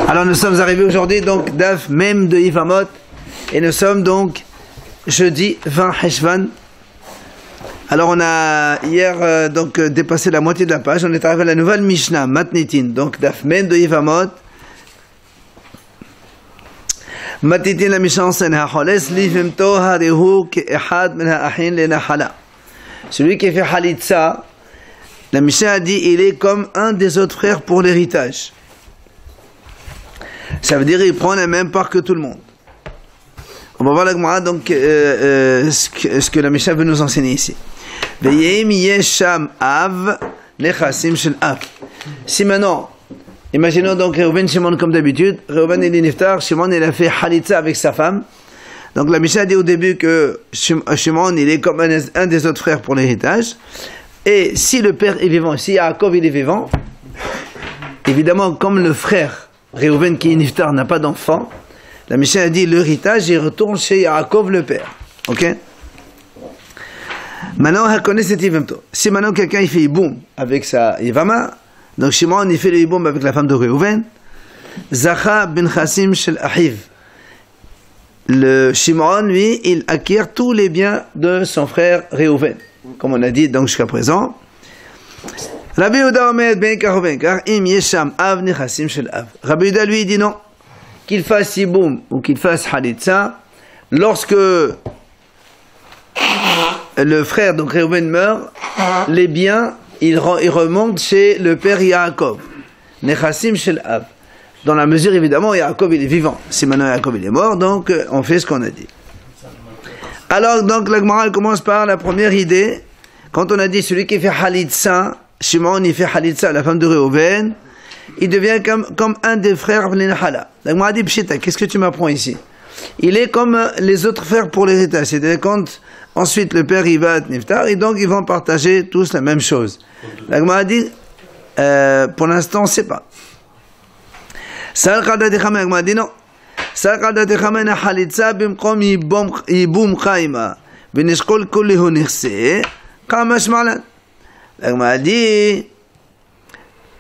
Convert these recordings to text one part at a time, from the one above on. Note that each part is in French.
Alors nous sommes arrivés aujourd'hui donc Daf même de Yivamot et nous sommes donc jeudi 20 Heshvan. Alors on a hier donc dépassé la moitié de la page, on est arrivé à la nouvelle Mishnah, Matnitin, donc Daf même de Yivamot. Matnitin la Mishnah enseigne Hacholes livimto harihu ke'ehad min ha'achin le'nahala. Celui qui fait Halitza, la Mishnah a dit il est comme un des autres frères pour l'héritage. Ça veut dire qu'il prend la même part que tout le monde. On va voir la Gemara donc ce que la Mishnah veut nous enseigner ici. Si maintenant, imaginons donc Reuven Shimon comme d'habitude, Reuven il est niftar, Shimon il a fait Halitza avec sa femme. Donc la Mishnah dit au début que Shimon il est comme un des autres frères pour l'héritage. Et si le père est vivant, si Yaakov il est vivant, évidemment comme le frère Reuven qui est niftar n'a pas d'enfant, la Mishnah a dit l'héritage il retourne chez Yaakov le père. Ok? Maintenant si maintenant quelqu'un il fait Iboum avec sa Yivama, donc Shimon il fait le Iboum avec la femme de Reuven, Zacha ben Chassim shel Ahiv, le Shimon lui il acquiert tous les biens de son frère Reuven, comme on a dit donc jusqu'à présent. Rabbi Yehuda Omed ben Kar ben Kar im yesham av nechassim shel av. Rabbi Yehuda lui dit non, qu'il fasse Iboum ou qu'il fasse Halitza, lorsque le frère donc Reuven meurt, les biens ils remontent chez le père Yaakov, nechassim shel av. Dans la mesure évidemment Yaakov il est vivant. Si maintenant Yaakov il est mort, donc on fait ce qu'on a dit. Alors donc la Gemara commence par la première idée. Quand on a dit celui qui fait Halitza, Shimon il fait Halitza, la femme de Reuven, il devient comme un des frères Lenahala. La Gemara dit Pshita, qu'est-ce que tu m'apprends ici? Il est comme les autres frères pour l'héritage. C'est-à-dire quand ensuite le père il va être niftar et donc ils vont partager tous la même chose. La Gemara dit pour l'instant on ne sait pas. Salkada Dechama, la Gemara dit non. Salkada Dechama na Halitza bimkom yibum chaima v'nishkol kullihu nirse kamash malan. La Gemara dit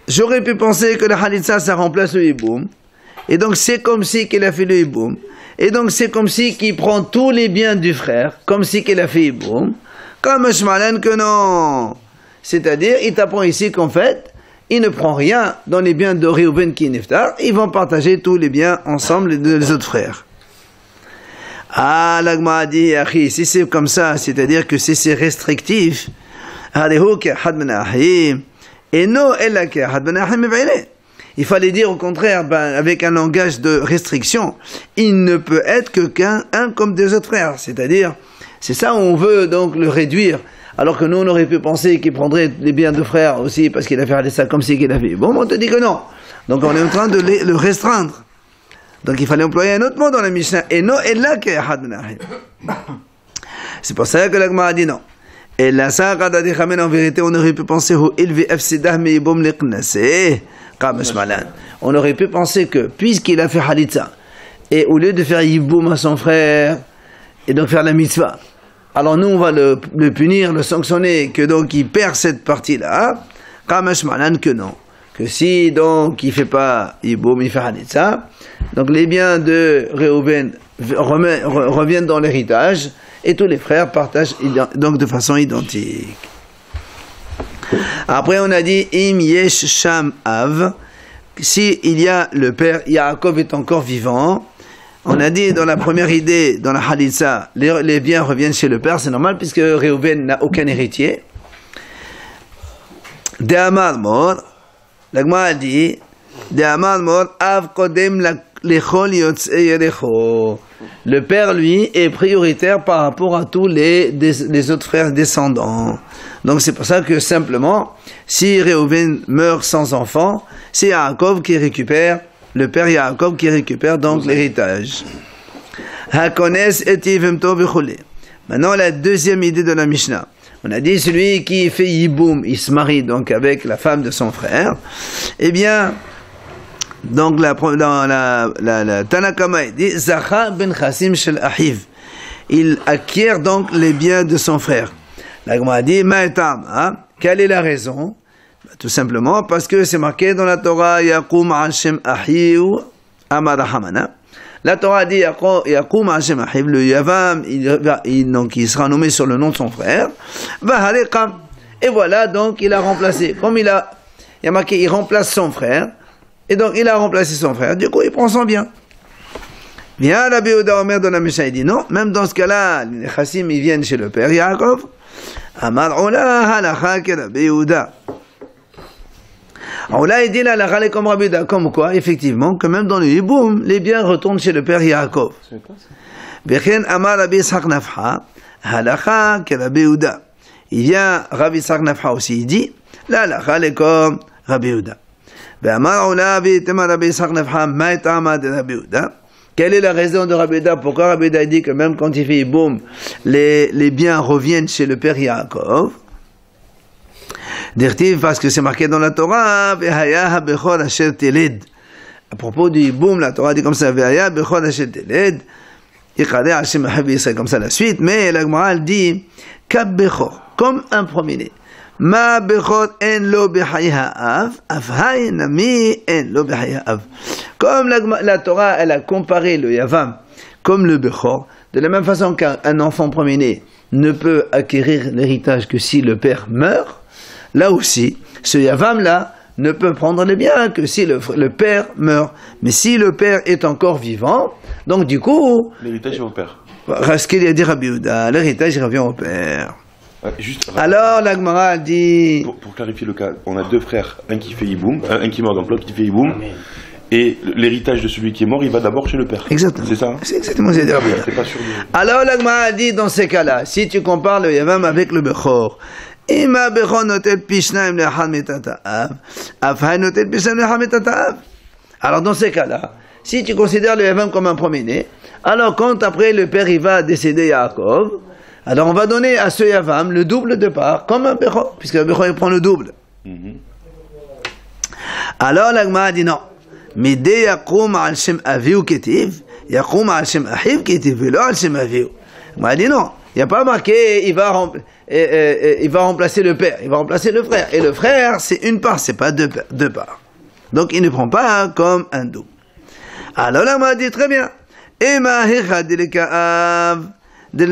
j'aurais pu penser que le Halitza ça remplace le Iboum, et donc c'est comme si qu'il a fait le Iboum, et donc c'est comme si qu'il prend tous les biens du frère, comme si qu'il a fait Iboum, comme Shmalan que non. C'est-à-dire, il t'apprend ici qu'en fait, il ne prend rien dans les biens de Reuven qui est niftar, ils vont partager tous les biens ensemble les autres frères. Ah, la Gemara dit, si c'est comme ça, c'est-à-dire que si c'est restrictif, il fallait dire au contraire, avec un langage de restriction, il ne peut être que qu'un comme des autres frères. C'est-à-dire, c'est ça où on veut donc le réduire. Alors que nous, on aurait pu penser qu'il prendrait les biens de frères aussi parce qu'il a fait ça comme si qu'il a fait. Bon, on te dit que non. Donc on est en train de le restreindre. Donc il fallait employer un autre mot dans la Mishnah. Et non, et là, c'est pour ça que la Gemara a dit non. Et là, ça, en vérité, on aurait pu penser on aurait pu penser que, puisqu'il a fait Halitza, et au lieu de faire Yiboum à son frère, et donc faire la mitzvah, alors nous, on va le punir, le sanctionner, que donc il perd cette partie-là, que non. Que si donc il ne fait pas Yiboum, il fait Halitza, donc les biens de Reuven reviennent dans l'héritage, et tous les frères partagent donc de façon identique. Après on a dit im yesh sham av, si il y a le père Yaakov est encore vivant, on a dit dans la première idée dans la Halitza les biens reviennent chez le père, c'est normal puisque Reuven n'a aucun héritier. De Amar mor, la Gemara a dit de Amar mor av kodem lechol yotzei Yericho. Le père, lui, est prioritaire par rapport à tous les autres frères descendants. Donc c'est pour ça que simplement, si Reuven meurt sans enfant, c'est Yaakov qui récupère, le père Yaakov qui récupère donc l'héritage. Maintenant la deuxième idée de la Mishnah. On a dit celui qui fait Yiboum, il se marie donc avec la femme de son frère, eh bien, donc dans la Tanakama il dit Zacha ben Chassim shel Ahiv, il acquiert donc les biens de son frère. La Gemara dit Ma'etam, quelle est la raison? Tout simplement parce que c'est marqué dans la Torah, Yakum Hashem Ahiu Amarahamana. La Torah dit Yakum Hashem Ahiu, le Yavam, donc il sera nommé sur le nom de son frère. Vaharekam. Et voilà, donc il a remplacé. Comme il y a marqué, il remplace son frère. Et donc il a remplacé son frère. Du coup, il prend son bien. Bien, Rabbi Yehuda Omer dans la Mishnah, il dit non. Même dans ce cas-là, les Chassim, ils viennent chez le père Yaakov. Amar Ola halacha ke Rabbi Yehuda. Ola, il dit là, la comme Rabbi Yehuda. Comme quoi, effectivement, que même dans le Hiboum, les biens retournent chez le père Yaakov. Bechen Amar Rabbi Yitzhak Nafcha, halacha ke Rabbi Yehuda. Il vient, Rabbi Yitzhak Nafcha aussi, il dit, la halacha comme Rabbi Yehuda. Be'amar Ola, v'itema Rabbi Yitzhak Nafcha, ma'itama de Rabbi Yehuda. Quelle est la raison de Rabbi Yehuda? Pourquoi Rabbi Yehuda dit que même quand il fait boum, les biens reviennent chez le père Yaakov? Dirtiv, parce que c'est marqué dans la Torah, Ve'haya bechor asher teled. À propos du boum, la Torah dit comme ça, Ve'haya bechor asher teled. Yichadeh Hashem Ahav Yisrael, comme ça la suite. Mais la Gemara dit, Kab bechor, comme un premier-né. Ma bechor en lo b'chayi ha'av, afhay nami en lo b'chayi ha'av. Comme la Torah, elle a comparé le Yavam comme le bechor, de la même façon qu'un enfant premier-né ne peut acquérir l'héritage que si le père meurt, là aussi, ce Yavam-là ne peut prendre les biens que si le père meurt. Mais si le père est encore vivant, donc du coup... L'héritage est au père. Ce qu'il a dit Rabbi Yehuda, l'héritage revient au père. Juste, alors la Gemara dit... Pour clarifier le cas, on a deux frères, un qui fait Yiboum, un qui meurt donc l'autre qui fait Yiboum, et l'héritage de celui qui est mort, il va d'abord chez le père. Exactement. C'est ça? C'est exactement ce que Rabbi Yehuda. C'est pas sûr. Alors la Gemara dit dans ces cas-là, si tu compares le Yavam avec le Bechor, Ima Bechor notel Pishnaim lechad metata'av, Afhay notel Pishnaim lechad metata'av. Alors dans ces cas-là, si tu considères le Yavam comme un premier-né, alors quand après le père il va décéder Yaakov, alors on va donner à ce Yavam le double de part, comme un Bechor, puisque le Bechor il prend le double. Alors la Gemara dit non. Midé yakoum al shem aviou ketiv, yakoum al shem ahiv ketiv, et là al shem aviou. La Gemara dit non. Il n'y a pas marqué il va remplacer le père, il va remplacer le frère. Et le frère, c'est une part, c'est pas deux parts. Donc il ne prend pas comme un double. Alors la Gemara dit très bien. Ema hicha dilekaav. La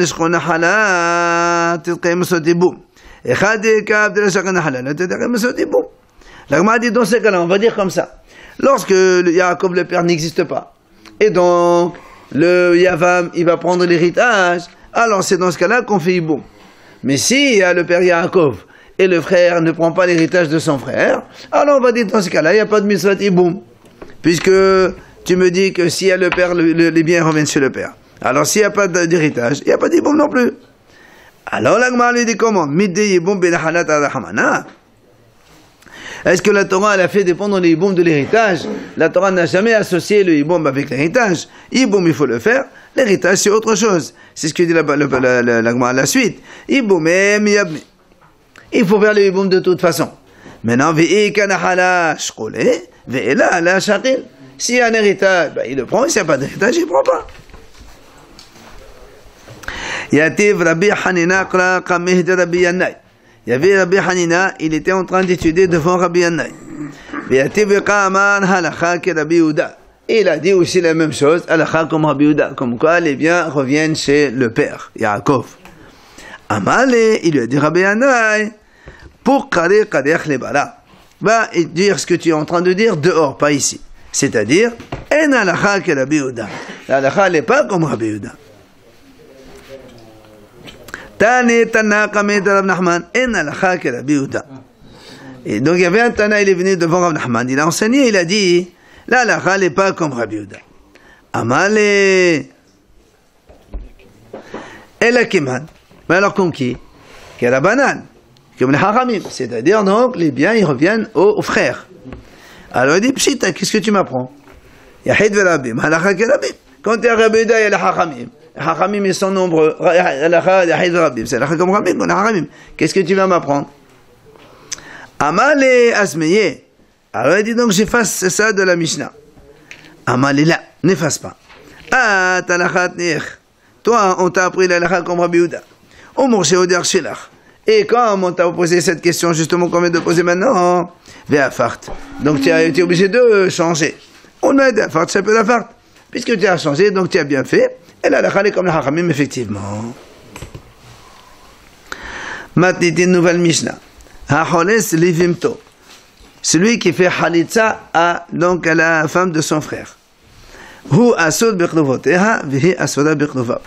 Gemara dit dans ce cas-là, on va dire comme ça. Lorsque le Yaakov le père n'existe pas, et donc le Yavam il va prendre l'héritage, alors c'est dans ce cas-là qu'on fait Yiboum. Mais si il y a le père Yaakov et le frère ne prend pas l'héritage de son frère, alors on va dire dans ce cas-là, il n'y a pas de mitzvah Yiboum. Puisque tu me dis que s'il y a le père, les biens reviennent chez le père. Alors s'il n'y a pas d'héritage, il n'y a pas d'Yiboum non plus. Alors la Gemara lui dit comment? Midde Yiboum ben halat al-hamana. Est-ce que la Torah elle a fait dépendre le Yiboum de l'héritage? La Torah n'a jamais associé le Yiboum avec l'héritage. Yiboum il faut le faire, l'héritage c'est autre chose. C'est ce que dit la Gemara à la suite. Yiboum miyabmi. Il faut faire le Yiboum de toute façon. Maintenant, ve'i kanahala shkole, ve'i la la shakil. S'il y a un héritage, ben, il le prend, s'il n'y a pas d'héritage, il ne prend pas. Yativ Rabbi Hanina qra qamih de Rabbi Yannai. Il y avait Rabbi Hanina, il était en train d'étudier devant Rabbi Yannai. Yativ qaman halakha ke Rabbi Yehuda. Il a dit aussi la même chose, halakha comme Rabbi Yehuda, comme quoi les biens reviennent chez le père, Yaakov. Amale, il lui a dit Rabbi Yannai, pour qari qadech le bara. Va dire ce que tu es en train de dire dehors, pas ici. C'est-à-dire, en halakha ke Rabbi Yehuda. La halakha n'est pas comme Rabbi Yehuda. Tane Tana Kamed Rav Nachman, en halakha ke Rabbi Yehuda. Et donc il y avait un Tana, il est venu devant Rav Nachman, il a enseigné, il a dit, la halakha n'est pas comme Rabbi Yehuda. Amale, Elakiman, mais alors comme qui? Kerabanan, comme les haramim, c'est-à-dire donc les biens ils reviennent aux frères. Alors il dit, pshita, qu'est-ce que tu m'apprends? Yahid verabim, halakha ke Rabbi. Quand tu es Rabbi Yehuda, il y a les haramim. Les haramim ils sont nombreux. C'est la comme Rabbi, les haramim. Qu'est-ce que tu vas m'apprendre? Amale asmeye. Alors il dit donc j'efface ça de la Mishnah. Amale là, n'efface pas. Ah, talachat nech. Toi, on t'a appris la halakha comme Rabbi Yehuda. Au Moshe Oder Shelach. Et comme on t'a posé cette question justement qu'on vient de poser maintenant, Ve'afart. Donc tu es obligé de changer. On a Ve'afart, ça peut la fart. Puisque tu as changé, donc tu as bien fait. Et là, la khalé comme la haramim, effectivement. Maintenant, une nouvelle Mishnah. Ha'choles livimto. Celui qui fait halitza donc à la femme de son frère. Hu asod biqluvoteha, vihi asoda biqluvav.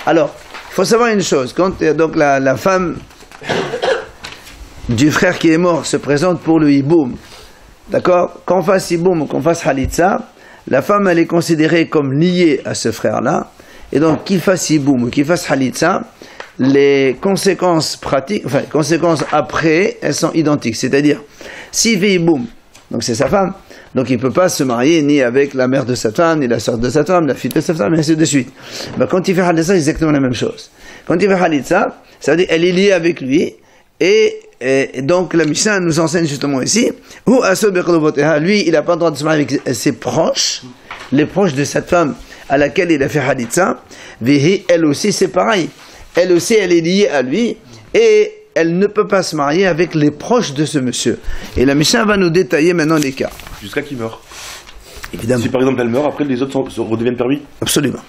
Alors, il faut savoir une chose. Quand donc la femme du frère qui est mort se présente pour le hiboum, d'accord, qu'on fasse hiboum ou qu'on fasse halitza, la femme elle est considérée comme liée à ce frère-là, et donc qu'il fasse hiboum ou qu'il fasse halitza, les conséquences pratiques, enfin les conséquences après, elles sont identiques. C'est-à-dire, s'il fait hiboum, donc c'est sa femme, donc il ne peut pas se marier ni avec la mère de sa femme, ni la sœur de sa femme, la fille de sa femme, et ainsi de suite. Ben, quand il fait halitza, c'est exactement la même chose. Quand il fait halitza, ça veut dire qu'elle est liée avec lui, et donc la Mishnah nous enseigne justement ici, lui, il n'a pas le droit de se marier avec ses proches, les proches de cette femme à laquelle il a fait halitza, elle aussi c'est pareil. Elle aussi, elle est liée à lui, et elle ne peut pas se marier avec les proches de ce monsieur. Et la Mishnah va nous détailler maintenant les cas. Jusqu'à qu'il meure. Évidemment. Si par exemple elle meurt, après les autres redeviennent permis. Absolument.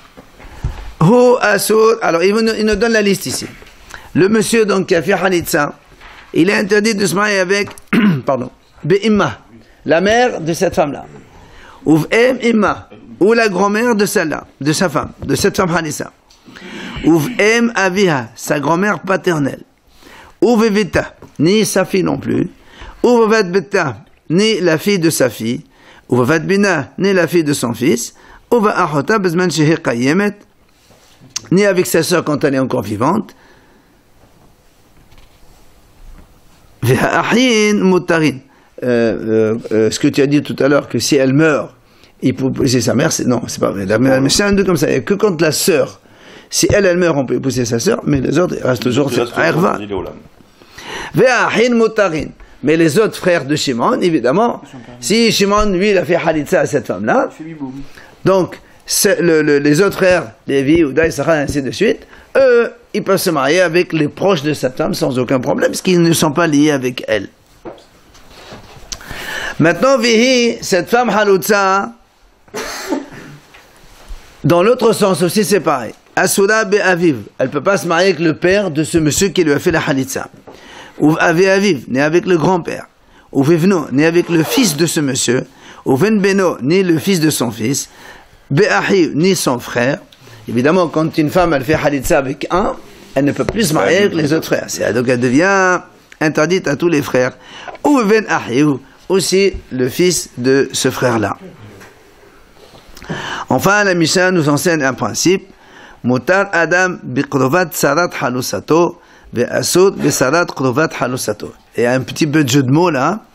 Alors il nous donne la liste ici. Le monsieur donc qui a fait halitza, il est interdit de se marier avec, pardon, Be'imma, la mère de cette femme-là. Ou Imma, ou la grand-mère de celle-là, de sa femme, de cette femme halitza. Ou Aviha, sa grand-mère paternelle. Ou Vevita, ni sa fille non plus. Ou Vevat Beta, ni la fille de sa fille. Ou Vevat Bina, ni la fille de son fils. Ou Va'achota bezman shehi qayemet, ni avec sa sœur quand elle est encore vivante. Ve'ahin mutarin. Ce que tu as dit tout à l'heure, que si elle meurt, il peut épouser sa mère, non, c'est pas vrai. Mais c'est un deux comme ça. Et que quand la sœur, si elle meurt, on peut épouser sa sœur, mais les autres restent toujours à Erva. Ve'ahin mutarin. Mais les autres frères de Shimon, évidemment, si Shimon, lui, il a fait halitza à cette femme-là, donc les autres frères, Lévi, Ouda, Issachar, ainsi de suite, eux, ils peuvent se marier avec les proches de cette femme sans aucun problème, parce qu'ils ne sont pas liés avec elle. Maintenant, Vihi, cette femme halitza, dans l'autre sens aussi, c'est pareil. Asouda be'aviv, elle ne peut pas se marier avec le père de ce monsieur qui lui a fait la halitza. Ou aviv, né avec le grand-père. Ou vivno, né avec le fils de ce monsieur. Ou ven beno, né le fils de son fils. Be'ahi, ni son frère. Évidemment, quand une femme elle fait halitza avec un, elle ne peut plus se marier avec les autres frères. Donc elle devient interdite à tous les frères. Ou ven ahi, aussi le fils de ce frère-là. Enfin, la Mishnah nous enseigne un principe. Mutar Adam biqrovat sarat halusato ve'asud besarat qrovat halusato. Il y a un petit peu de jeu de mots là,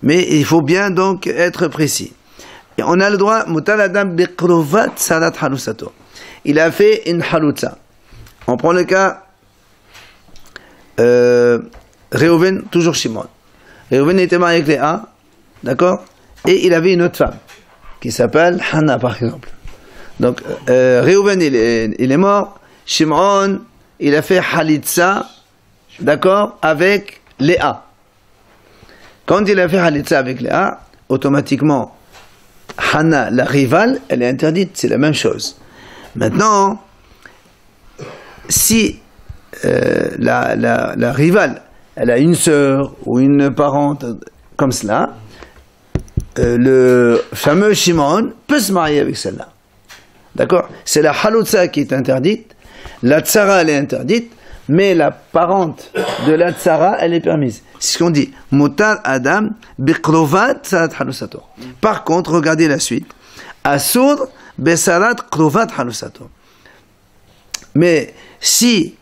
mais il faut bien donc être précis. Et on a le droit, Mutar Adam biqrovat sarat halusato. Il a fait une halutza. On prend le cas Reuven, toujours Shimon. Reuven était marié avec Léa, d'accord, et il avait une autre femme qui s'appelle Hannah par exemple. Donc, Reuven, il est mort. Shimon, il a fait halitza, d'accord, avec Léa. Quand il a fait halitza avec Léa, automatiquement, Hannah, la rivale, elle est interdite, c'est la même chose. Maintenant, si la rivale, elle a une sœur ou une parente comme cela, le fameux Shimon peut se marier avec celle-là. D'accord? C'est la halutza qui est interdite, la tsara elle est interdite, mais la parente de la tsara elle est permise. C'est ce qu'on dit. Mutar Adam biqrovat sarat halusato. Par contre, regardez la suite. Asur besarat qrovat halusato. Mais si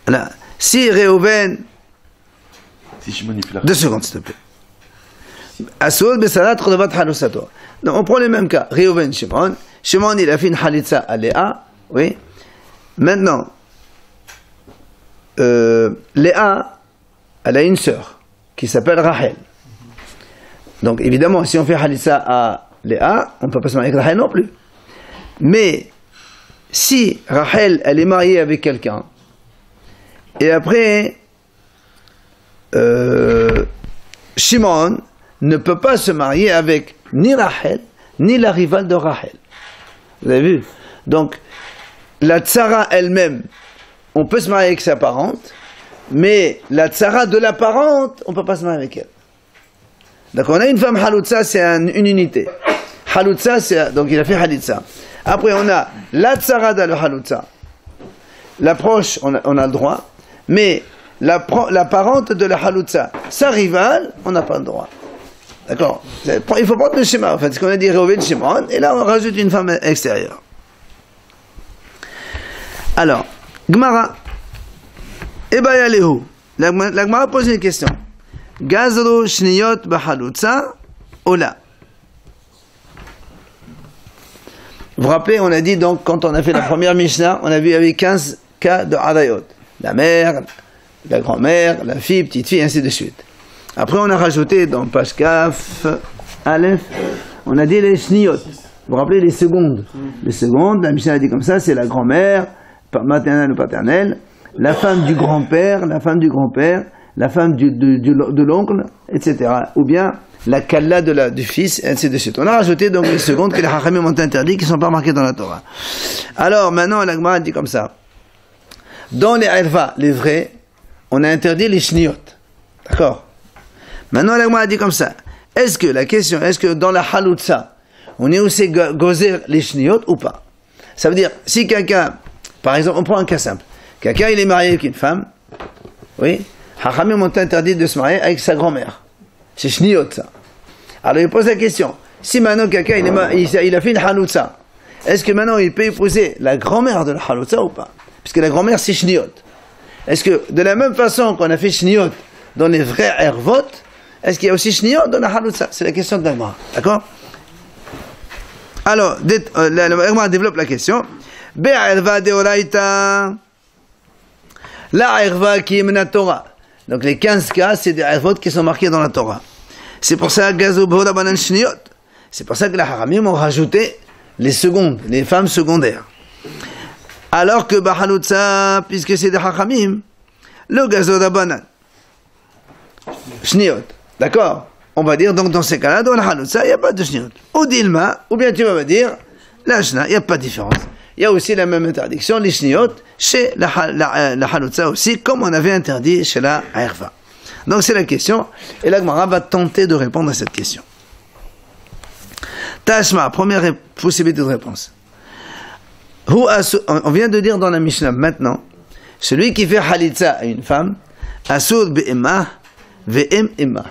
Reuven, si Shimon il fait la 2 secondes s'il te plaît. Asur besarat qrovat halusato. Donc, on prend les mêmes cas. Reuven, Shimon. Shimon, il a fait une halitza à Léa. Oui. Maintenant, Léa, elle a une sœur qui s'appelle Rachel. Donc, évidemment, si on fait halitza à Léa, on ne peut pas se marier avec Rachel non plus. Mais, si Rachel, elle est mariée avec quelqu'un, Et après, Shimon ne peut pas se marier avec ni Rachel, ni la rivale de Rachel. Vous avez vu? Donc, la tsara elle-même, on peut se marier avec sa parente, mais la tsara de la parente, on ne peut pas se marier avec elle. Donc, on a une femme haloutza, c'est une unité. Haloutza, donc il a fait halitza. Après, on a la tsara de la haloutza. L'approche, on a le droit, mais la parente de la haloutza, sa rivale, on n'a pas le droit. D'accord? Il faut prendre le schéma, en fait, ce qu'on a dit Reuven Shimon, et là on rajoute une femme extérieure. Alors, Gemara, Ebayalehu, la Gemara pose une question. Gazro shniyot bahalutza, ola. Vous vous rappelez, on a dit donc, quand on a fait la première Mishnah, on a vu il y avait 15 cas de Adayot. La mère, la grand-mère, la fille, petite fille, ainsi de suite. Après, on a rajouté dans page Kaf, Aleph, on a dit les shniyot. Vous vous rappelez les secondes? Les secondes, la Mishnah a dit comme ça, c'est la grand-mère, maternelle ou paternelle, la femme du grand-père, la femme du grand-père, la femme de l'oncle, etc. Ou bien la kalla du fils, et ainsi de suite. On a rajouté donc les secondes que les hachamim ont interdit, qui ne sont pas marquées dans la Torah. Alors, maintenant, la Gemara dit comme ça. Dans les erva, les vrais, on a interdit les shniyot. D'accord? Maintenant, la Gemara dit comme ça. Est-ce que dans la haloutza, on est aussi gozer les shniyot ou pas? Ça veut dire, si quelqu'un, par exemple, on prend un cas simple. Quelqu'un, il est marié avec une femme, oui, hachamim ont interdit de se marier avec sa grand-mère. C'est shniyot, ça. Alors, il pose la question. Si maintenant quelqu'un, il a fait une haloutza, est-ce que maintenant il peut épouser la grand-mère de la haloutza ou pas? Puisque la grand-mère, c'est shniyot. Est-ce que, de la même façon qu'on a fait shniyot dans les vrais ervot, est-ce qu'il y a aussi shniyot dans la haloutza? C'est la question de la Gemara. D'accord? Alors, la Gemara développe la question. Be'erva deoraita. La erva qui est mena Torah. Donc les 15 cas, c'est des ervot qui sont marqués dans la Torah. C'est pour ça que c'est pour ça que les haramim ont rajouté les secondes, les femmes secondaires. Alors que Bahalutza, puisque c'est des haramim, le gazo d'abanan. Shniot. D'accord? On va dire, donc dans ces cas-là, dans la halutza, il n'y a pas de shniot. Ou dilma, ou bien tu vas me dire, la shna, il n'y a pas de différence. Il y a aussi la même interdiction, les shniot, chez la halutza aussi, comme on avait interdit chez la erva. Donc c'est la question, et la Gemara va tenter de répondre à cette question. Tashma, première possibilité de réponse. On vient de dire dans la Mishnah maintenant, celui qui fait halitza à une femme, asur be'emah, ve'em emah.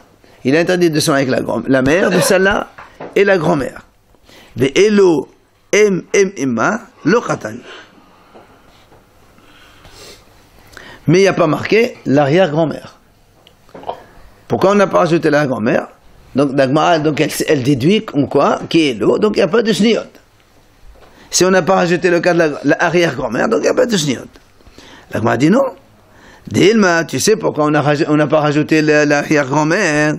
Il est interdit de se marier avec la mère de celle-là et la grand-mère. Ve'elo em emah, lo khatan. Mais il n'y a pas marqué l'arrière-grand-mère. Pourquoi on n'a pas rajouté la grand-mère? Donc elle déduit quoi? Qui est l'eau, donc il n'y a pas de shniot. Si on n'a pas rajouté le cas de l'arrière-grand-mère, donc il n'y a pas de shniot. La Gemara dit non. Dilma, tu sais pourquoi on n'a pas rajouté l'arrière-grand-mère?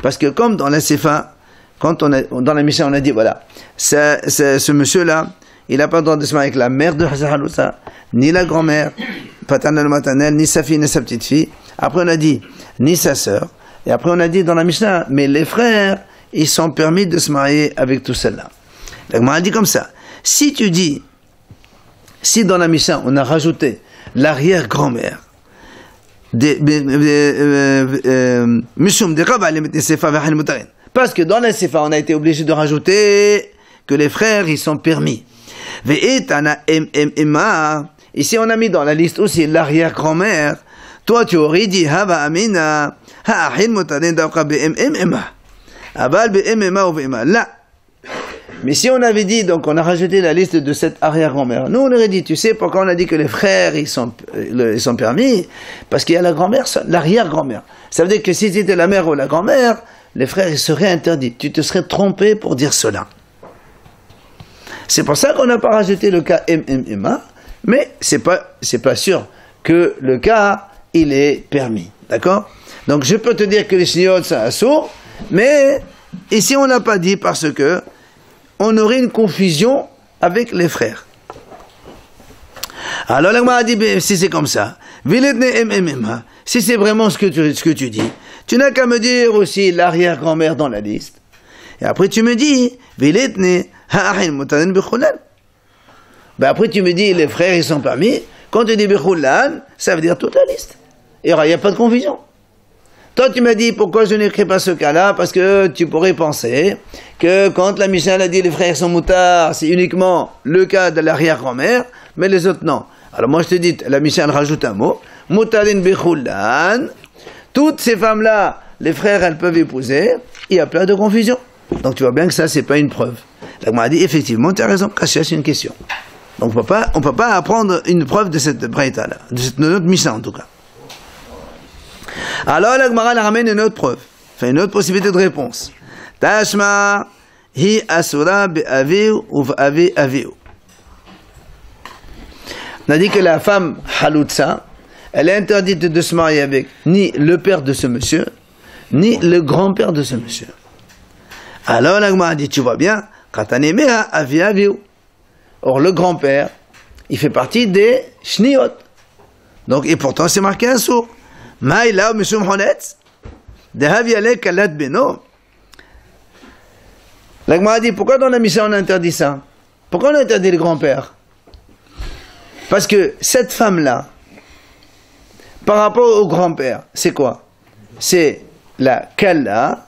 Parce que comme dans la Sefa, dans la Mishnah on a dit voilà, ce monsieur-là, il n'a pas le droit de se marier avec la mère de Haloussa, ni la grand-mère, paternelle, maternelle, ni sa fille, ni sa petite fille. Après on a dit, ni sa sœur. Et après on a dit dans la Mishnah, mais les frères, ils sont permis de se marier avec tout cela. La Gemara dit comme ça. Si tu dis, si dans la Mishnah on a rajouté l'arrière-grand-mère, parce que dans la Sefa on a été obligé de rajouter que les frères ils sont permis. Ici on a mis dans la liste aussi l'arrière-grand-mère. Toi tu aurais dit Hava Amina Ha'ahin mutarin dawqa be'em Abal be'em ou be'em là. Mais si on avait dit, donc on a rajouté la liste de cette arrière-grand-mère, nous on aurait dit, tu sais pourquoi on a dit que les frères ils sont permis? Parce qu'il y a la grand-mère, l'arrière-grand-mère. Ça veut dire que si c'était la mère ou la grand-mère, les frères ils seraient interdits. Tu te serais trompé pour dire cela. C'est pour ça qu'on n'a pas rajouté le cas MMA, mais c'est pas sûr que le cas il est permis. D'accord? Donc je peux te dire que les shniyot sont assourds, mais ici on l'a pas dit parce que on aurait une confusion avec les frères. Alors la Gemara dit, si c'est comme ça, si c'est vraiment ce que tu dis, tu n'as qu'à me dire aussi l'arrière-grand-mère dans la liste. Et après tu me dis, après tu me dis, les frères ils sont permis. Quand tu dis Bechoulan, ça veut dire toute la liste. Il n'y a pas de confusion. Toi, tu m'as dit, pourquoi je n'écris pas ce cas-là? Parce que tu pourrais penser que quand la Mishnah a dit les frères sont moutards, c'est uniquement le cas de l'arrière-grand-mère, mais les autres non. Alors moi je te dis, la Mishnah rajoute un mot, Moutarin Bechoulan, toutes ces femmes-là, les frères, elles peuvent épouser, il y a plein de confusion. Donc tu vois bien que ça, c'est pas une preuve. La Gemara dit, effectivement, tu as raison, Kassia, c'est une question. Donc on peut pas apprendre une preuve de cette braïta-là, de notre Mishnah en tout cas. Alors la Gemara ramène une autre preuve, enfin une autre possibilité de réponse. Tashma hi asura be'aviu ou v'avi aviu. On a dit que la femme halutza, elle est interdite de se marier avec ni le père de ce monsieur, ni le grand-père de ce monsieur. Alors la Gemara dit, tu vois bien, katanemeha avi aviu. Or, le grand-père, il fait partie des shniot. Donc, et pourtant, c'est marqué un sourd. Maïla ou mishum honetz, dehavi alek kalat beno. La Gemara dit, pourquoi dans la Mishnah on interdit ça? Pourquoi on interdit le grand-père? Parce que cette femme-là, par rapport au grand-père, c'est quoi? C'est la kala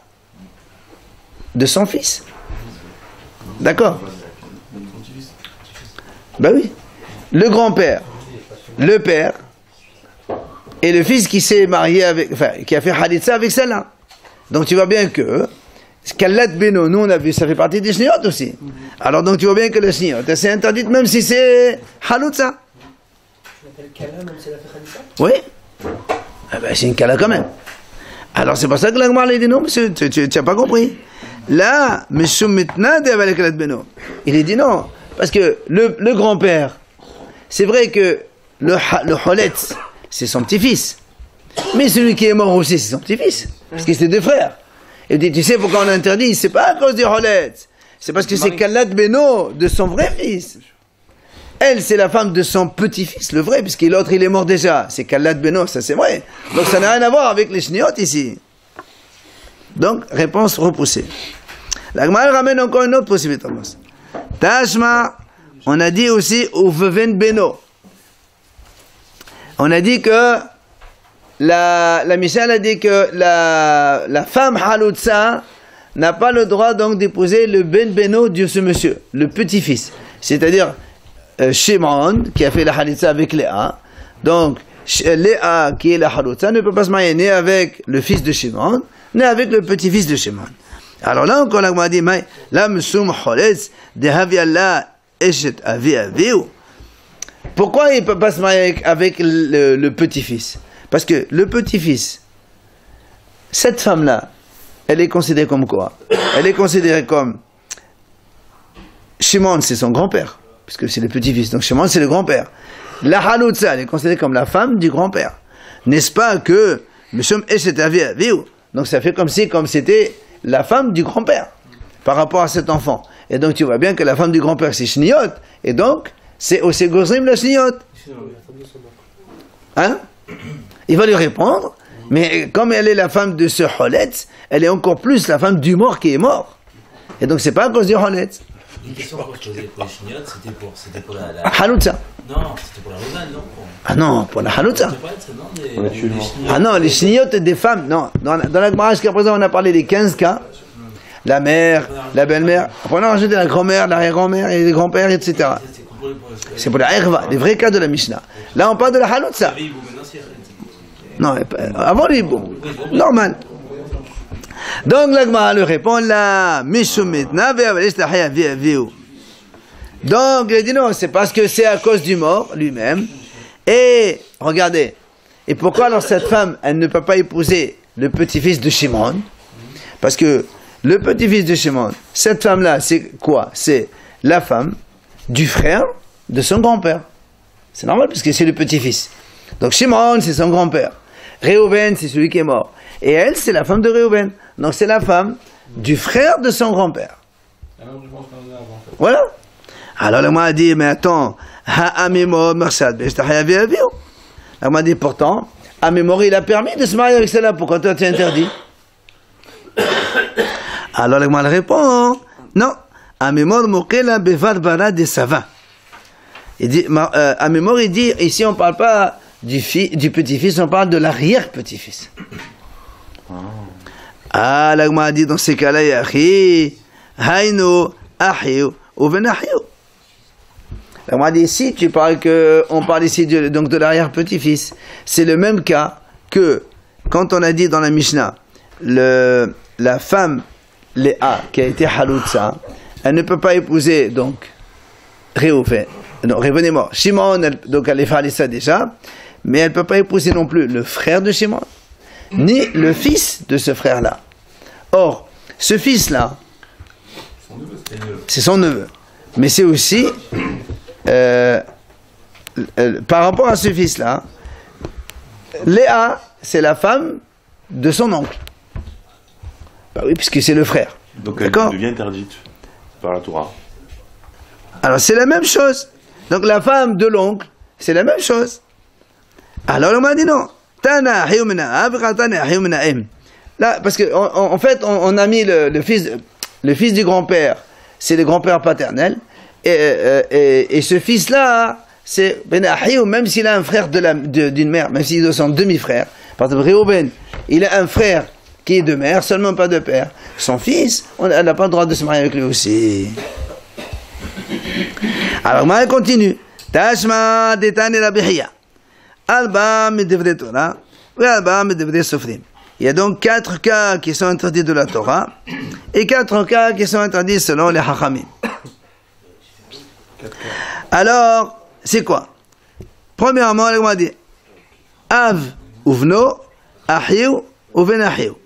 de son fils. D'accord? Ben oui, le grand-père, le père, et le fils qui s'est marié avec, enfin, qui a fait Halitza avec celle-là. Donc tu vois bien que, Kallat Beno, nous on a vu, ça fait partie des Shniot aussi. Alors donc tu vois bien que le Shniot, c'est interdite même si c'est Halitza. Tu l'appelles Kala même si elle a fait Halitza? Oui. Ah ben c'est une Kala quand même. Alors c'est pour ça que la Gemara a dit non, monsieur, tu n'as pas compris. Là, Meshum Mitna de avec Kallat Beno. Il a dit non. Parce que le grand-père, c'est vrai que le Holetz, c'est son petit-fils. Mais celui qui est mort aussi, c'est son petit-fils. Parce que c'est deux frères. Et il dit, tu sais pourquoi on interdit? C'est pas à cause du Holetz. C'est parce que c'est Kallat Beno de son vrai fils. Elle, c'est la femme de son petit-fils, le vrai, puisque l'autre, il est mort déjà. C'est Kallat Beno, ça c'est vrai. Donc ça n'a rien à voir avec les Shniot ici. Donc, réponse repoussée. La Gemara ramène encore une autre possibilité. Tashma, on a dit aussi au Veven Beno. On a dit que la Mishnah a dit que la femme Halutza n'a pas le droit donc d'épouser le Ben Beno de ce monsieur, le petit-fils. C'est-à-dire Shimon qui a fait la Halutza avec Léa. Donc Léa qui est la Halutza ne peut pas se marier ni avec le fils de Shimon, ni avec le petit-fils de Shimon. Alors là encore, la Gemara dit, la mesum choletz de havi Allah eshet avi aviu. Pourquoi il ne peut pas se marier avec le petit-fils? Parce que le petit-fils, cette femme-là, elle est considérée comme quoi? Elle est considérée comme Shimon, c'est son grand-père, puisque c'est le petit-fils, donc Shimon, c'est le grand-père. La halutza, elle est considérée comme la femme du grand-père. N'est-ce pas que mesum eshet avi aviu? Donc ça fait comme si, comme c'était la femme du grand-père par rapport à cet enfant. Et donc tu vois bien que la femme du grand-père c'est Shniot, et donc c'est aussi Gozrim la Shniot. Hein? Il va lui répondre, mais comme elle est la femme de ce Holetz, elle est encore plus la femme du mort qui est mort. Et donc c'est pas à cause du Holetz. Une question qu'on se posait pour les Shniot, c'était pour la... Halutza. Non, c'était pour la Rosanne, non? Ah non, pour la Halutza. Ah non, les Shniot des femmes, non. Dans la Gemara jusqu'à présent on a parlé des 15 cas. La mère, la belle-mère. Après on a rajouté la grand-mère, l'arrière-grand-mère et les grands-pères, etc. C'est pour la Herva, les vrais cas de la Mishnah. Là on parle de la Halutza. Non, avant les bon, normal. Donc la Gemara lui répond là, Mishumitna ve'avalish viu. Donc il dit non, c'est parce que c'est à cause du mort lui-même. Et regardez, et pourquoi alors cette femme, elle ne peut pas épouser le petit-fils de Shimon? Parce que le petit-fils de Shimon, cette femme-là, c'est quoi? C'est la femme du frère de son grand-père. C'est normal puisque c'est le petit-fils. Donc Shimon, c'est son grand-père. Réhouven, c'est celui qui est mort. Et elle, c'est la femme de Réhouven. Donc c'est la femme du frère de son grand-père. La même réponse qu'on a avant, en fait. Voilà. Alors la a dit, mais attends, Ha'amimor Marsad, Beshtahayaviavio. La a dit, pourtant, Ha'amimor, il a permis de se marier avec celle-là, pourquoi toi tu es interdit? Alors la répond, non, Ha'amimor Mokela Bevad Bara de Savin. Il dit, Ha'amimor, il dit, ici on ne parle pas du petit-fils, on parle de l'arrière-petit-fils. Ah, la a dit, dans ces cas-là, Yahi, Haïno, Ahiou, ou Venahiou. On m'a dit ici, on parle ici donc de l'arrière-petit-fils. C'est le même cas que quand on a dit dans la Mishnah, la femme Léa qui a été Haloutsa, elle ne peut pas épouser donc Réhouven. Non, Réhouven est mort. Shimon, donc elle est Falissa déjà, mais elle ne peut pas épouser non plus le frère de Shimon, ni le fils de ce frère-là. Or, ce fils-là, c'est son neveu. Mais c'est aussi, par rapport à ce fils-là, Léa, c'est la femme de son oncle. Bah oui, puisque c'est le frère. Donc elle devient interdite par la Torah. Alors c'est la même chose. Donc la femme de l'oncle, c'est la même chose. Alors on m'a dit non. Là, parce que en fait, on a mis le fils du grand-père, c'est le grand-père paternel, et ce fils-là, c'est Ben Ahiou, même s'il a un frère d'une mère, même s'il est son demi-frère. Par exemple, Réhouven, il a un frère qui est de mère, seulement pas de père. Son fils, elle n'a pas le droit de se marier avec lui aussi. Alors, elle continue. Tashma detani Rabbi Alba medevre Torah, ou Alba medevre Sofrim. Il y a donc 4 cas qui sont interdits de la Torah et 4 cas qui sont interdits selon les Hachamim. Alors, c'est quoi? Premièrement, on va dire Av uvno, Ahiou ou Ven Ahiou.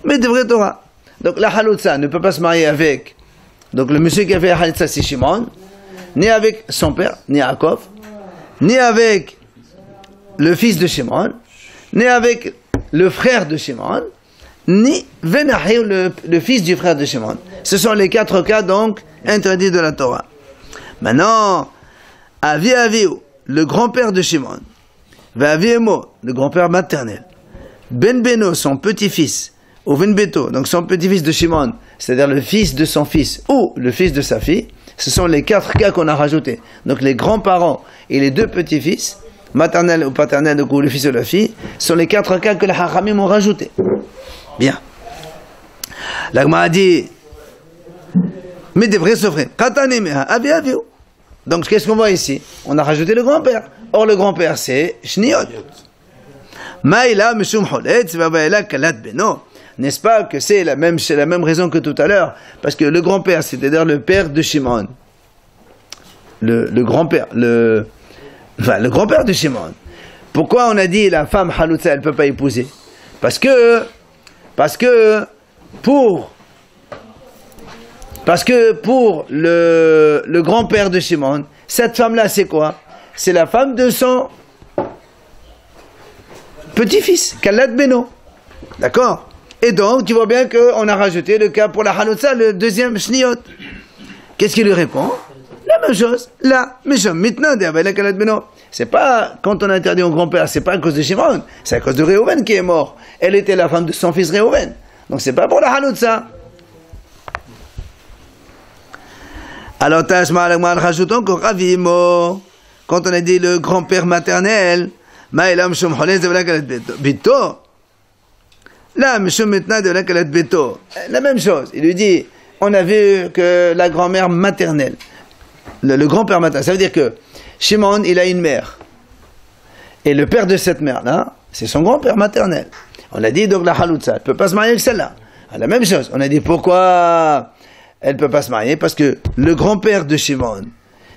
Mais de vraie Torah. Donc la Haloutsa ne peut pas se marier avec. Donc le monsieur qui a fait la Haloutsa, c'est Shimon, ni avec son père, ni Yaakov, ni avec le fils de Shimon, ni avec le frère de Shimon, ni Ven Ahiou, le fils du frère de Shimon. Ce sont les 4 cas donc interdits de la Torah. Maintenant, Aviou, le grand-père de Shimon, Vaviemo, le grand-père maternel, Ben Beno, son petit-fils, ou Ben Beto, donc son petit-fils de Shimon, c'est-à-dire le fils de son fils ou le fils de sa fille, ce sont les 4 cas qu'on a rajoutés. Donc les grands-parents et les 2 petits-fils, maternel ou paternel, ou le fils ou la fille, sont les 4 cas que les Hachamim ont rajoutés. Bien. L'Agma a dit, mais des vrais souffrants. Donc qu'est-ce qu'on voit ici? On a rajouté le grand-père. Or le grand-père c'est Shniot. Maïla Mishum Holetz Vabaïla Kalat Beno. N'est-ce pas que c'est la même raison que tout à l'heure? Parce que le grand-père, c'est-à-dire le père de Shimon. Le grand-père, le grand-père de Shimon. Pourquoi on a dit la femme Haloutsa, elle ne peut pas épouser? Parce que pour le grand-père de Shimon, cette femme-là, c'est quoi? C'est la femme de son petit-fils, Kalat Beno. D'accord? Et donc, tu vois bien qu'on a rajouté le cas pour la Haloutsa, le deuxième Shniot. Qu'est-ce qu'il lui répond? La même chose. Là, c'est pas, quand on a interdit au grand-père, c'est pas à cause de Shimon, c'est à cause de Réhouven qui est mort. Elle était la femme de son fils Réhouven. Donc c'est pas pour la Haloutsa. Alors, Tashma al-Agmal rajoute encore Ravimo. Quand on a dit le grand-père maternel, Maïlam Shum Holez de la Kalat Bito. Là, Mishum maintenant de la Kalat Bito. La même chose. Il lui dit, on a vu que la grand-mère maternelle, le grand-père maternel, ça veut dire que Shimon, il a une mère. Et le père de cette mère-là, c'est son grand-père maternel. On a dit donc la Haloutsa, elle ne peut pas se marier avec celle-là. La même chose. On a dit pourquoi elle ne peut pas se marier? Parce que le grand-père de Shimon,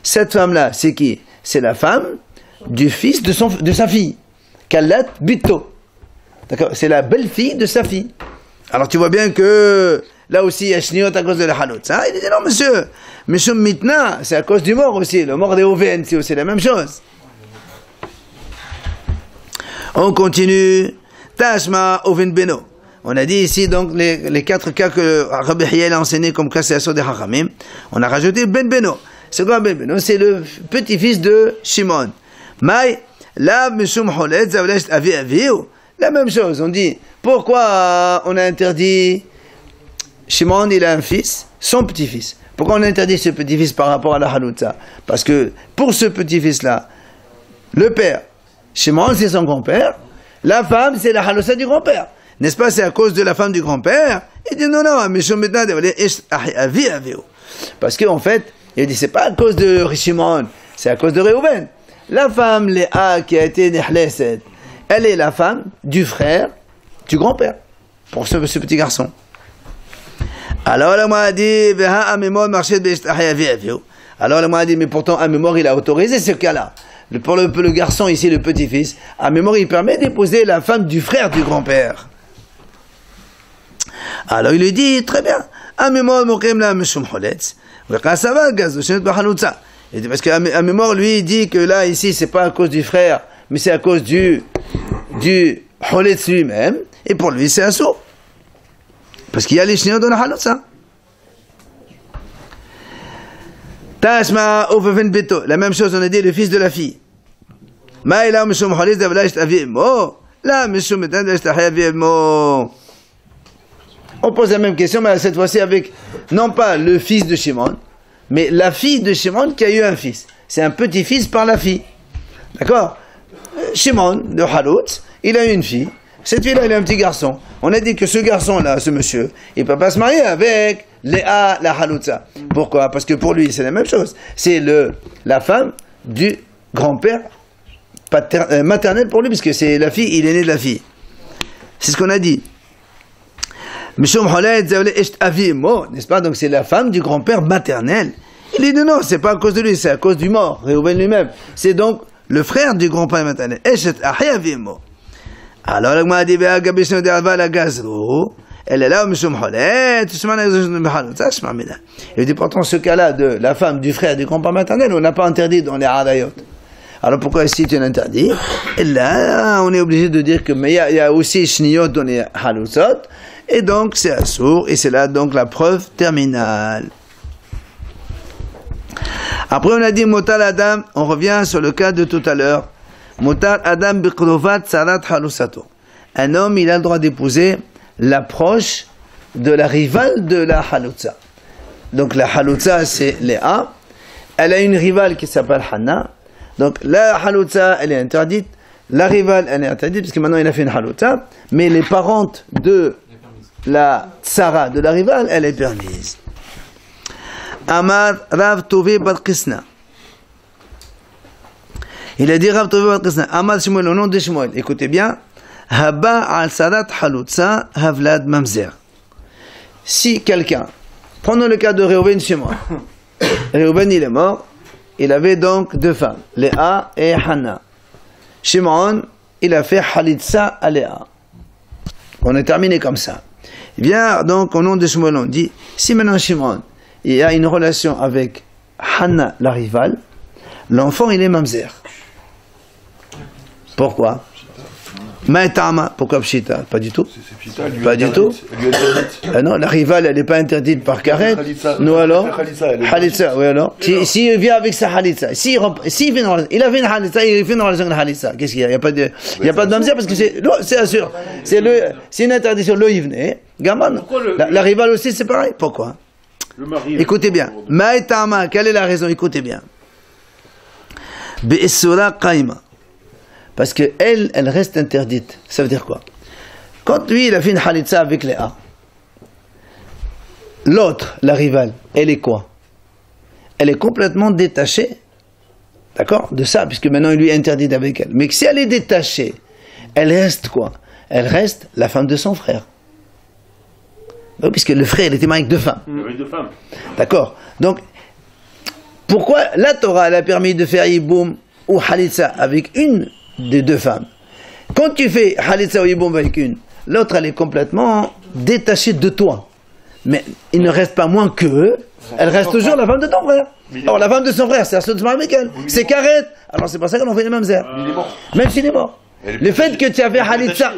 cette femme-là, c'est qui? C'est la femme du fils de sa fille. Kalat Bito. D'accord? C'est la belle-fille de sa fille. Alors tu vois bien que là aussi il y a Shniot à cause de la Haloutsa. Il dit non monsieur, Mishum Mitna, c'est à cause du mort aussi. Le mort des Réhouven, c'est aussi la même chose. On continue. Tashma Oven Beno. on a dit ici donc les 4 cas que Rabbi Hiel a enseigné comme cas c'est Asod et Chachamim. On a rajouté Ben Beno. C'est quoi Ben Beno? C'est le petit-fils de Shimon. Maï, la Mishum Holet, Zavlesh Avi Aviou. La même chose, on dit, pourquoi on a interdit Shimon, il a un fils, son petit-fils. Pourquoi on a interdit ce petit-fils par rapport à la Haloutza? Parce que pour ce petit-fils-là, le père, Shimon, c'est son grand-père, la femme, c'est la Haloutza du grand-père. N'est-ce pas, c'est à cause de la femme du grand-père? Il dit non, parce qu'en fait, il dit c'est pas à cause de Shimon, c'est à cause de Réhouven. La femme, Léa, qui a été Nehleset, elle est la femme du frère du grand-père, pour ce petit garçon. Alors la m'a dit, alors la m'a dit, mais pourtant Amémor il a autorisé ce cas-là. Pour le garçon ici, le petit-fils, Amémor il permet d'épouser la femme du frère du grand-père. Alors il lui dit, très bien, Amémor mokem la meshum choletz, ça va gaz, il dit parce qu'Amémor lui il dit que là ici c'est pas à cause du frère, mais c'est à cause du choletz lui-même, et pour lui c'est assourd. Parce qu'il y a les chniyot dans la halotza. Tashma oveven beto. La même chose, on a dit le fils de la fille. Maïla mishum choletz davlash avimo. La mishum metan davlash avimo. On pose la même question, mais cette fois-ci avec, non pas le fils de Shimon, mais la fille de Shimon qui a eu un fils. C'est un petit-fils par la fille. D'accord? Shimon, de Halotz, il a eu une fille. Cette fille-là, il a un petit garçon. On a dit que ce garçon-là, ce monsieur, il ne peut pas se marier avec Léa, la Haloutza. Pourquoi? Parce que pour lui, c'est la même chose. C'est la femme du grand-père maternel pour lui, puisque c'est la fille, il est né de la fille. C'est ce qu'on a dit. N'est-ce pas? Donc c'est la femme du grand-père maternel. Il dit non, c'est pas à cause de lui, c'est à cause du mort, Réhouven lui-même. C'est donc le frère du grand-père maternel. Alors la m'a dit elle est là il dit pourtant ce cas-là de la femme du frère du grand-père maternel on n'a pas interdit dans les Hadayot. Alors pourquoi ici tu l'interdis? Et là on est obligé de dire que mais il y a aussi Shniyot dans les Halutzot et donc c'est assourd et c'est là donc la preuve terminale. Après on a dit Motal Adam, on revient sur le cas de tout à l'heure. Motar Adam biqrovat sarat halusato. Un homme, il a le droit d'épouser l'approche de la rivale de la halutza. Donc la halutza, c'est Léa. Elle a une rivale qui s'appelle Hanna. Donc la halutza, elle est interdite. La rivale, elle est interdite, parce que maintenant il a fait une halutza. Mais les parentes de la tsara, de la rivale, elle est permise. Amar Rav Tove bar Kisna. Il a dit Rav Tove bar Kisna, Amar Shmuel, au nom de Shmuel, écoutez bien, Haba al sarat halutza havlad mamzer. Si quelqu'un, prenons le cas de Réhouven Shimon, Réhouven il est mort, il avait donc 2 femmes, Léa et Hanna. Shimon, il a fait halitza à Léa. On est terminé comme ça. Eh bien, donc, au nom de Shmuel, on dit, si maintenant Shimon, il a une relation avec Hanna, la rivale, l'enfant il est mamzer. Pourquoi? Maïtama, pourquoi Pshita? Pas du tout. Pas du tout. Non, la rivale, elle n'est pas interdite par Karet. Nous alors? Halitza, oui alors? S'il vient avec sa Halitza, s'il vient dans il a fait une Halitza, il fait une relation avec Halitza, qu'est-ce qu'il y a? Il n'y a pas de mamzer parce que c'est assur. C'est une interdiction, le Yivne. Gaman. La rivale aussi, c'est pareil. Pourquoi? Écoutez bien. Maïtama, quelle est la raison? Écoutez bien. Be'essura qaima. Parce qu'elle reste interdite. Ça veut dire quoi? Quand lui, il a fait une halitza avec Léa, l'autre, la rivale, elle est quoi? Elle est complètement détachée, d'accord, de ça, puisque maintenant il lui est interdit avec elle. Mais si elle est détachée, elle reste quoi? Elle reste la femme de son frère. Oui, puisque le frère, il était marié avec 2 femmes. Avec 2 femmes. D'accord. Donc, pourquoi la Torah, elle a permis de faire Yiboum ou halitza avec une des 2 femmes? Quand tu fais halitza ou yiboum avec une, l'autre elle est complètement détachée de toi. Mais il ne reste pas moins que, elle reste toujours la femme de ton frère. Alors la femme de son frère, c'est absolument avec elle. C'est Karet. Alors c'est pour ça qu'on fait les mêmes airs. Même s'il est mort. Le fait que tu avais halitza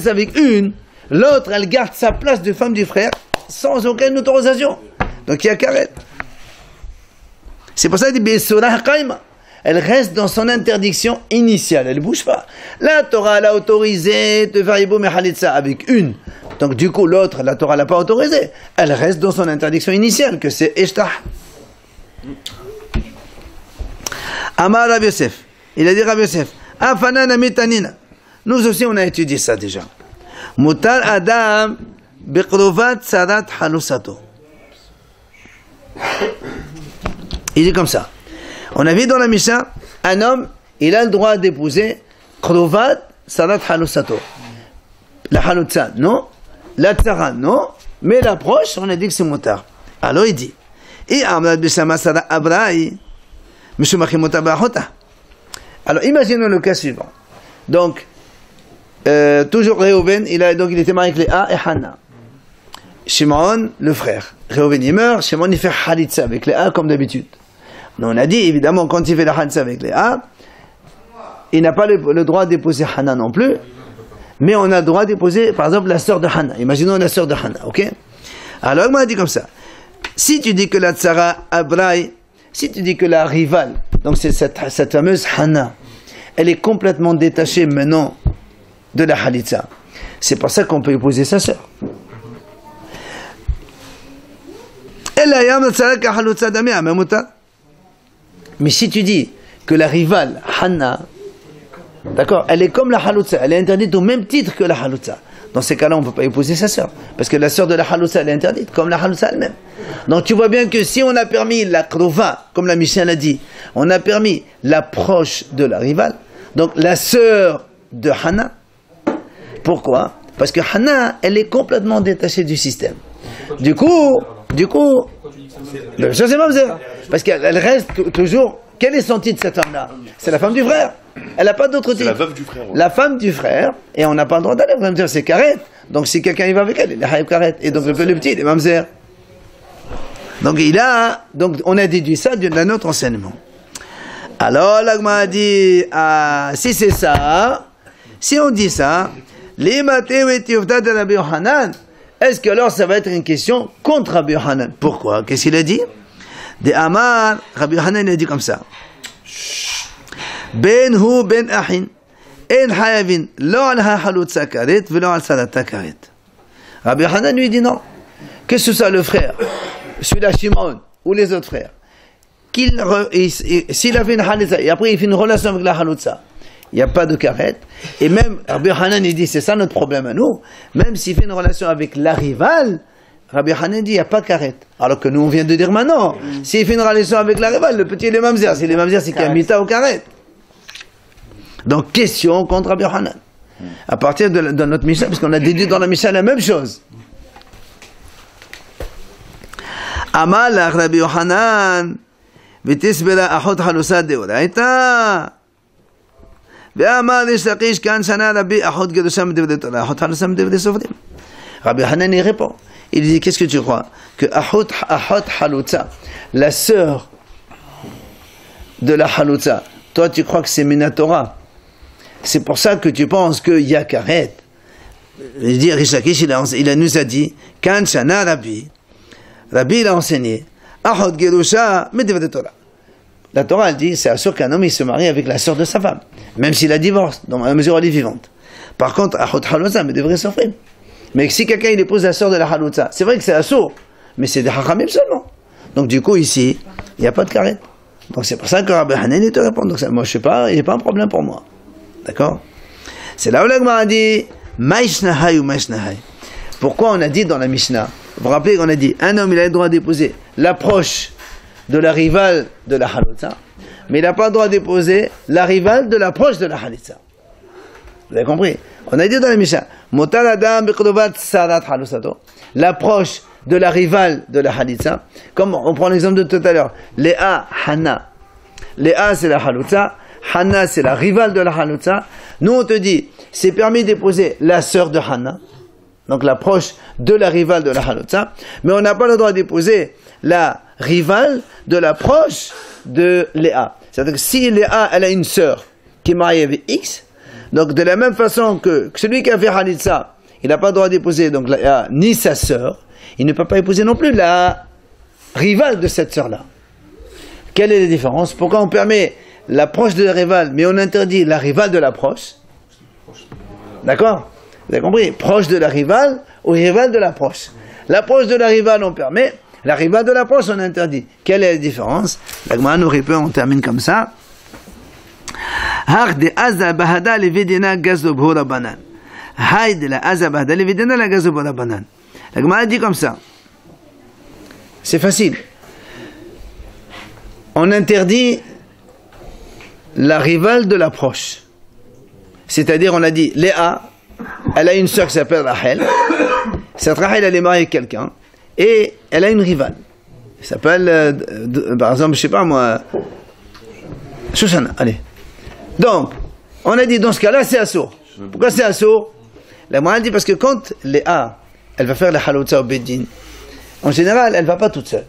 avec une, L'autre, elle garde sa place de femme du frère sans aucune autorisation. Donc il y a karet. C'est pour ça qu'il dit Besurah Qaima. Elle reste dans son interdiction initiale, elle ne bouge pas. La Torah l'a autorisé de faire Iboum et Halitza avec une. Donc du coup, l'autre, la Torah l'a pas autorisé. Elle reste dans son interdiction initiale, que c'est Eshtah. Amar Rabbi Yosef. Il a dit Rabbi Yosef, Afanana mitanina. Nous aussi, on a étudié ça déjà. Mutar Adam biqrovat sarat halusato. Il dit comme ça. On a vu dans la Mishnah, un homme, il a le droit d'épouser Krovat Sarat Halusato. La Halutsa, non. La Tsara, non. Mais l'approche, on a dit que c'est Moutar. Alors il dit, et Amrad Bishama Sarat Abrahi, Mishumachimota Bahota. Alors imaginons le cas suivant. Donc, toujours Réhouven, il était marié avec Léa et Hana. Shimon, le frère. Réhouven, il meurt. Shimon, il fait Halitza avec Léa comme d'habitude. Mais on a dit, évidemment, quand il fait la Halitza avec Léa, il n'a pas le droit d'épouser Hana non plus, mais on a le droit d'épouser, par exemple, la sœur de Hana. Imaginons la sœur de Hana, ok? Alors, on a dit comme ça. Si tu dis que la Tsara Abraï, si tu dis que la rivale, donc c'est cette fameuse Hana, elle est complètement détachée maintenant de la Halitza, c'est pour ça qu'on peut épouser sa sœur. Mais si tu dis que la rivale, Hana, d'accord, elle est comme la Halutza, elle est interdite au même titre que la Halutza. Dans ces cas-là, on ne peut pas épouser sa sœur. Parce que la sœur de la Halutza, elle est interdite, comme la Halutza elle-même. Donc tu vois bien que si on a permis la Krova, comme la Mishnah l'a dit, on a permis l'approche de la rivale, donc la sœur de Hana. Pourquoi? Parce que Hana, elle est complètement détachée du système. Du coup, je sais pas, parce qu'elle reste toujours. Quel est son titre, cette femme-là? C'est la femme du frère. Elle n'a pas d'autre titre. C'est la veuve du frère. Ouais. La femme du frère, et on n'a pas le droit d'aller. On va me dire, c'est Karet. Donc si quelqu'un y va avec elle, il est Haïb Karet. Et donc le petit, il est Mamzer. Donc on a déduit ça d'un autre enseignement. Alors, l'Agma a dit, si c'est ça, si on dit ça, est-ce que alors ça va être une question contre Rabbi Yohanan? Pourquoi? Qu'est-ce qu'il a dit? De Amar, Rabbi Yohanan a dit comme ça. Ben hu ben ahin, en hayavin, lo al halutza karet, velo al salata karet. Rabbi Yohanan lui dit non. Que ce soit le frère, celui-là Shimon, ou les autres frères, s'il a fait une halutza, et après il fait une relation avec la halutza, il n'y a pas de karet. Et même, Rabbi Yohanan il dit, c'est ça notre problème à nous, même s'il fait une relation avec la rivale, Rabbi Yohanan dit, il n'y a pas de karet. Alors que nous, on vient de dire maintenant, s'il fait une relation avec la rivale, le petit, il est mamzer. S'il est mamzer, c'est qu'il y a mita ou karet. Donc, question contre Rabbi Yohanan. À partir de notre Mishnah, parce qu'on a déduit dans la Mishnah la même chose. Amal Rabbi Yohanan, v'tisbera achot halusat deoraita. ואמר יש לקיש כאן שנה רבי אחות גדושה מדברי תורה, אחות חלוסה מדברי סופרים. Rabbi Hanan y répond. Il dit, qu'est-ce que tu crois? Que Ahot Halutza, la sœur de la Halutza, toi tu crois que c'est Minatora. C'est pour ça que tu penses qu'il y a Karet. Je dis, Rish Lakish, il nous a dit, Kan Shana Rabbi, Rabbi il a enseigné, Ahot Gerusha Medivre Torah. La Torah elle dit, c'est assuré qu'un homme il se marie avec la sœur de sa femme, même s'il la divorce, dans la mesure où elle est vivante. Par contre, Ahot Halutza Medivre Sofrim. Mais si quelqu'un il épouse la sœur de la Halutza, c'est vrai que c'est assourd, mais c'est des Hachamim seulement. Donc du coup ici, il n'y a pas de karet. Donc c'est pour ça que Rabbi Hanan il te répond. Donc ça, moi je sais pas, il n'y a pas un problème pour moi. D'accord? C'est là où l'Agma a dit, Maïshnahai ou Maïshnahai. Pourquoi on a dit dans la Mishnah, vous vous rappelez qu'on a dit, un homme il a le droit d'épouser l'approche de la rivale de la Halutza, mais il n'a pas le droit d'épouser la rivale de l'approche de la Halutza. Vous avez compris? On a dit dans la Mishnah, Motar Adam biqrovat sarat halusato, l'approche de la rivale de la Halitza, comme on prend l'exemple de tout à l'heure, Léa, Hana. Léa c'est la Halutza, Hana c'est la rivale de la Halutza. Nous on te dit, c'est permis d'épouser la sœur de Hana, donc l'approche de la rivale de la Halutza, mais on n'a pas le droit d'épouser la rivale de l'approche de Léa. C'est-à-dire que si Léa elle a une sœur qui est mariée avec X, donc de la même façon que celui qui a fait Halitza, il n'a pas le droit d'épouser donc ni sa sœur, il ne peut pas épouser non plus la rivale de cette sœur-là. Quelle est la différence? Pourquoi on permet la proche de la rivale, mais on interdit la rivale de la proche? D'accord? Vous avez compris? Proche de la rivale ou rivale de la proche. La proche de la rivale, on permet. La rivale de la proche, on interdit. Quelle est la différence? La Gemara nous répond, on termine comme ça. La Gemara dit comme ça. C'est facile. On interdit la rivale de la proche. C'est-à-dire, on a dit, Léa, elle a une sœur qui s'appelle Rachel. Cette Rachel, elle est mariée avec quelqu'un. Et elle a une rivale. Elle s'appelle, par exemple, je sais pas moi, Shoshana. Allez. Donc, on a dit, dans ce cas-là, c'est assourd. Pourquoi c'est assourd? La Gemara dit, parce que quand Léa, elle va faire la halotza au Beddin, en général, elle ne va pas toute seule.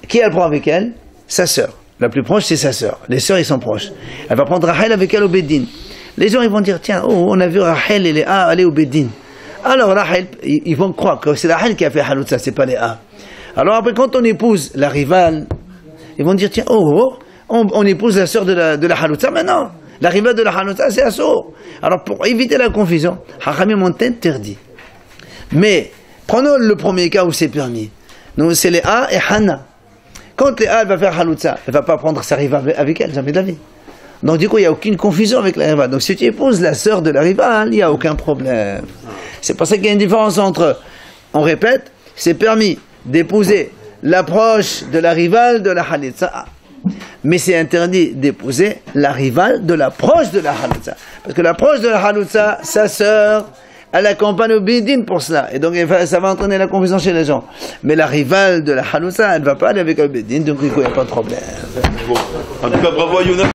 Qui elle prend avec elle? Sa sœur. La plus proche, c'est sa sœur. Les sœurs, ils sont proches. Elle va prendre Rachel avec elle au Beddin. Les gens, ils vont dire, tiens, oh, on a vu Rachel et Léa aller au Beddin. Alors, Rachel, ils vont croire que c'est Rachel qui a fait Halotza, c'est pas Léa. Alors après, quand on épouse la rivale, ils vont dire, tiens, on épouse la sœur de la Halotza. Mais non, la rivale de la Halotza, c'est Assour. Alors, pour éviter la confusion, Hachamim ont interdit. Mais, prenons le premier cas où c'est permis. Donc, c'est Léa et Hana. Quand Léa, elle va faire Halotza, elle ne va pas prendre sa rivale avec elle, jamais de la vie. Donc du coup, il n'y a aucune confusion avec la rivale. Donc si tu épouses la sœur de la rivale, il n'y a aucun problème. C'est pour ça qu'il y a une différence entre, on répète, c'est permis d'épouser la proche de la rivale de la Halitza. Mais c'est interdit d'épouser la rivale de la proche de la Halitza. Parce que la proche de la Halitza, sa sœur, elle accompagne au Beddin pour cela. Et donc ça va entraîner la confusion chez les gens. Mais la rivale de la Halitza, elle ne va pas aller avec le Beddin, donc du coup, il n'y a pas de problème. Bon. En tout cas, bravo à Yona.